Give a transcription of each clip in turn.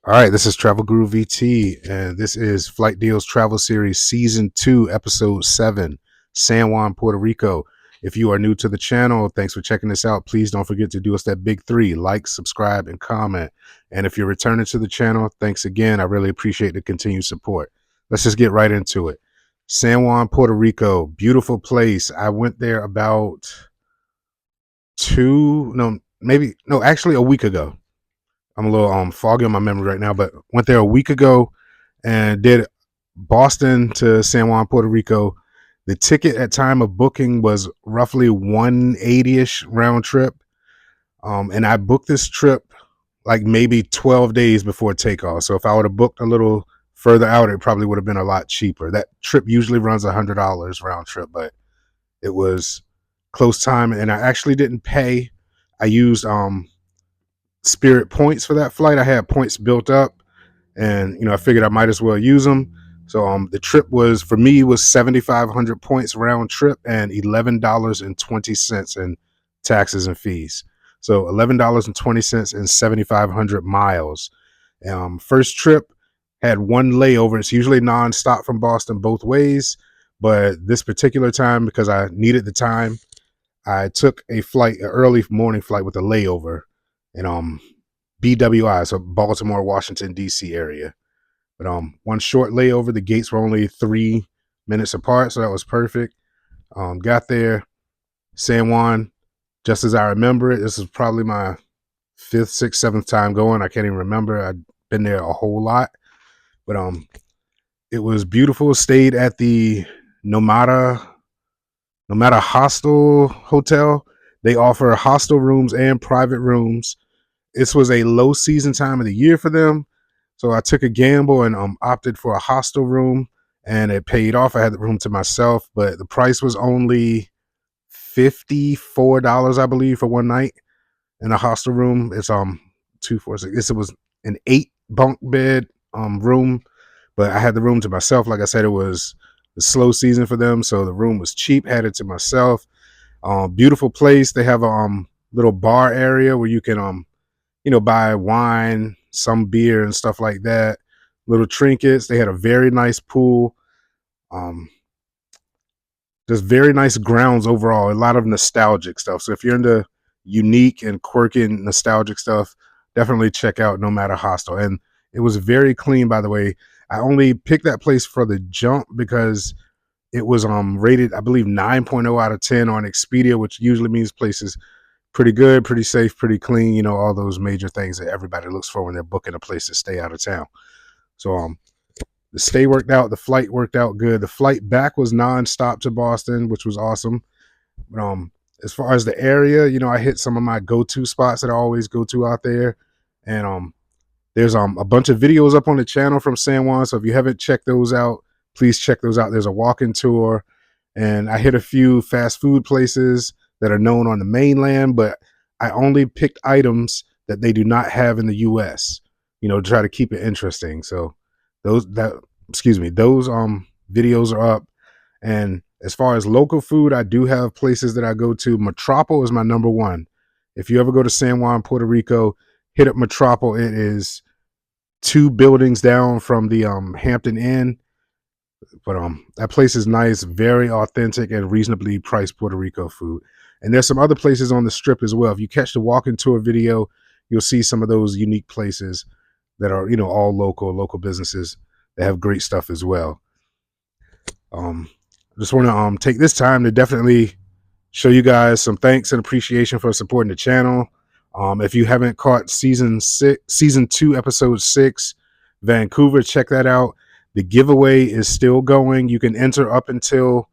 All right, this is Travel Guru VT, and this is Flight Deals Travel Series Season 2, Episode 7, San Juan, Puerto Rico. If you are new to the channel, thanks for checking this out. Please don't forget to do us that big 3, like, subscribe, and comment. And if you're returning to the channel, thanks again. I really appreciate the continued support. Let's just get right into it. San Juan, Puerto Rico, beautiful place. I went there about actually a week ago. I'm a little foggy on my memory right now, but went there a week ago and did Boston to San Juan, Puerto Rico. The ticket at time of booking was roughly 180-ish round trip. And I booked this trip like maybe 12 days before takeoff. So if I would have booked a little further out, it probably would have been a lot cheaper. That trip usually runs $100 round trip, but it was close time. And I actually didn't pay. I used Spirit points for that flight. I had points built up, and I figured I might as well use them. So the trip was, for me, was 7,500 points round trip and $11.20 in taxes and fees. So $11.20 and 7,500 miles. First trip had one layover. It's usually nonstop from Boston both ways, but this particular time, because I needed the time, I took a flight, an early morning flight with a layover in BWI, so Baltimore, Washington, D.C. area. But one short layover. The gates were only 3 minutes apart, so that was perfect. Got there, San Juan, just as I remember it. This is probably my 5th, 6th, 7th time going. I can't even remember. I've been there a whole lot. But it was beautiful. Stayed at the Nomada Hostel Hotel. They offer hostel rooms and private rooms. This was a low season time of the year for them, so I took a gamble and opted for a hostel room, and it paid off. I had the room to myself, but the price was only $54, I believe, for one night in a hostel room. It's 246. It was an 8 bunk bed room, but I had the room to myself. Like I said, it was the slow season for them, so the room was cheap. Had it to myself. Beautiful place. They have a little bar area where you can buy wine, some beer and stuff like that, little trinkets. They had a very nice pool. Just very nice grounds overall, a lot of nostalgic stuff. So if you're into unique and quirky and nostalgic stuff, definitely check out Nomada Hostel. And it was very clean, by the way. I only picked that place for the jump because it was rated, I believe, 9.0 out of 10 on Expedia, which usually means places pretty good, pretty safe, pretty clean, all those major things that everybody looks for when they're booking a place to stay out of town. So the stay worked out, the flight worked out good. The flight back was nonstop to Boston, which was awesome. But as far as the area, I hit some of my go-to spots that I always go to out there. And there's a bunch of videos up on the channel from San Juan, so if you haven't checked those out, please check those out. There's a walk-in tour, and I hit a few fast food places that are known on the mainland, but I only picked items that they do not have in the US, to try to keep it interesting. So those videos are up. And as far as local food, I do have places that I go to. Metropo is my number one. If you ever go to San Juan, Puerto Rico, hit up Metropo. It is 2 buildings down from the Hampton Inn. But that place is nice, very authentic and reasonably priced Puerto Rico food. And there's some other places on the strip as well. If you catch the walking tour video, you'll see some of those unique places that are, all local businesses that have great stuff as well. I just want to take this time to definitely show you guys some thanks and appreciation for supporting the channel. If you haven't caught season 2, episode 6, Vancouver, check that out. The giveaway is still going. You can enter up until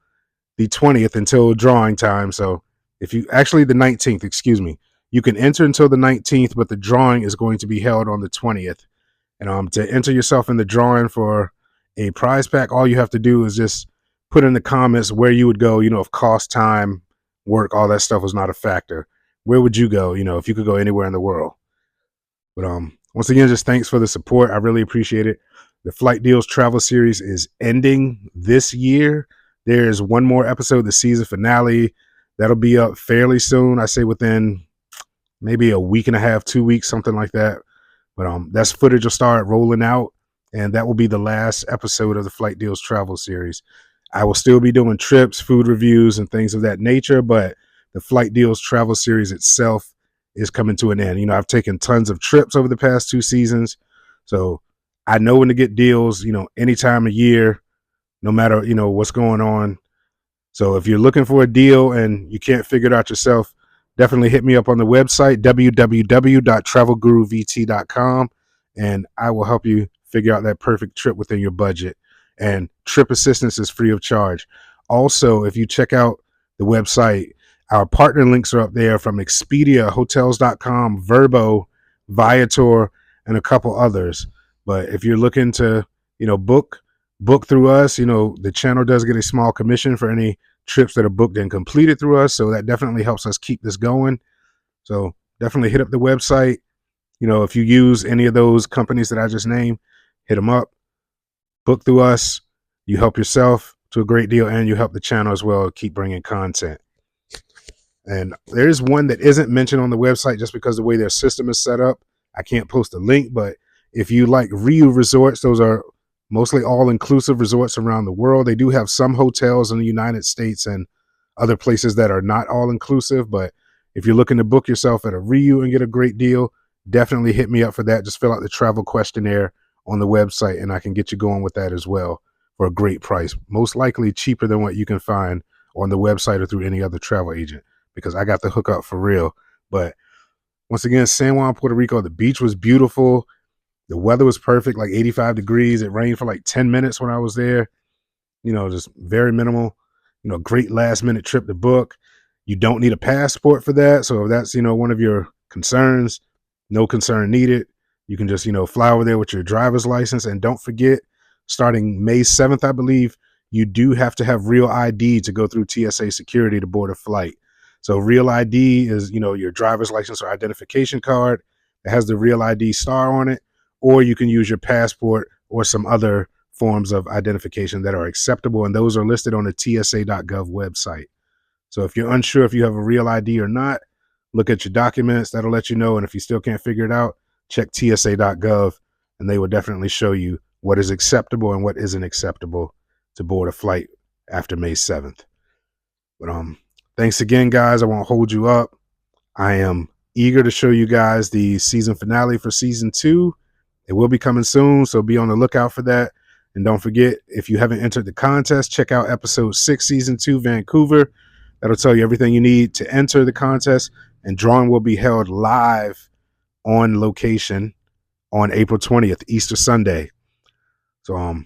the 20th, until drawing time. So the 19th, excuse me. You can enter until the 19th, but the drawing is going to be held on the 20th. And to enter yourself in the drawing for a prize pack, all you have to do is just put in the comments where you would go, if cost, time, work, all that stuff was not a factor. Where would you go, if you could go anywhere in the world? But once again, just thanks for the support. I really appreciate it. The Flight Deals Travel Series is ending this year. There's one more episode, the season finale. That'll be up fairly soon. I say within maybe a week and a half, 2 weeks, something like that. But that's footage will start rolling out, and that will be the last episode of the Flight Deals travel series. I will still be doing trips, food reviews, and things of that nature, but the Flight Deals travel series itself is coming to an end. You know, I've taken tons of trips over the past 2 seasons, so I know when to get deals, you know, any time of year, no matter, you know, what's going on. So if you're looking for a deal and you can't figure it out yourself, definitely hit me up on the website, www.travelguruvt.com, and I will help you figure out that perfect trip within your budget. And trip assistance is free of charge. Also, if you check out the website, our partner links are up there from Expedia, hotels.com, Verbo, Viator, and a couple others. But if you're looking to, you know, book through us, you know, the channel does get a small commission for any trips that are booked and completed through us. So that definitely helps us keep this going. So definitely hit up the website. You know, if you use any of those companies that I just named, hit them up, book through us. You help yourself to a great deal, and you help the channel as well keep bringing content. And there is one that isn't mentioned on the website just because the way their system is set up. I can't post a link, but if you like Ryu resorts, those are mostly all-inclusive resorts around the world. They do have some hotels in the United States and other places that are not all-inclusive, but if you're looking to book yourself at a Ryu and get a great deal, definitely hit me up for that. Just fill out the travel questionnaire on the website, and I can get you going with that as well for a great price. Most likely cheaper than what you can find on the website or through any other travel agent, because I got the hookup for real. But once again, San Juan, Puerto Rico, the beach was beautiful. The weather was perfect, like 85 degrees. It rained for like 10 minutes when I was there. You know, just very minimal. You know, great last minute trip to book. You don't need a passport for that. So if that's, you know, one of your concerns, no concern needed. You can just, you know, fly over there with your driver's license. And don't forget, starting May 7th, I believe, you do have to have real ID to go through TSA security to board a flight. So real ID is, you know, your driver's license or identification card that has the real ID star on it, or you can use your passport or some other forms of identification that are acceptable, and those are listed on the TSA.gov website. So if you're unsure if you have a real ID or not, look at your documents. That'll let you know, and if you still can't figure it out, check TSA.gov, and they will definitely show you what is acceptable and what isn't acceptable to board a flight after May 7th. But thanks again, guys. I won't hold you up. I am eager to show you guys the season finale for season 2. It will be coming soon, so be on the lookout for that. And don't forget, if you haven't entered the contest, check out episode 6, season 2, Vancouver. That'll tell you everything you need to enter the contest. And drawing will be held live on location on April 20th, Easter Sunday. So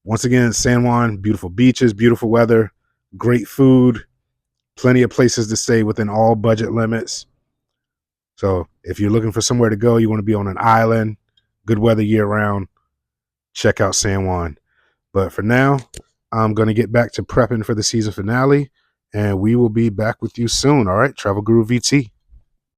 once again, San Juan, beautiful beaches, beautiful weather, great food, plenty of places to stay within all budget limits. So if you're looking for somewhere to go, you want to be on an island, good weather year round, check out San Juan. But for now, I'm going to get back to prepping for the season finale, and we will be back with you soon. All right, Travel Guru VT.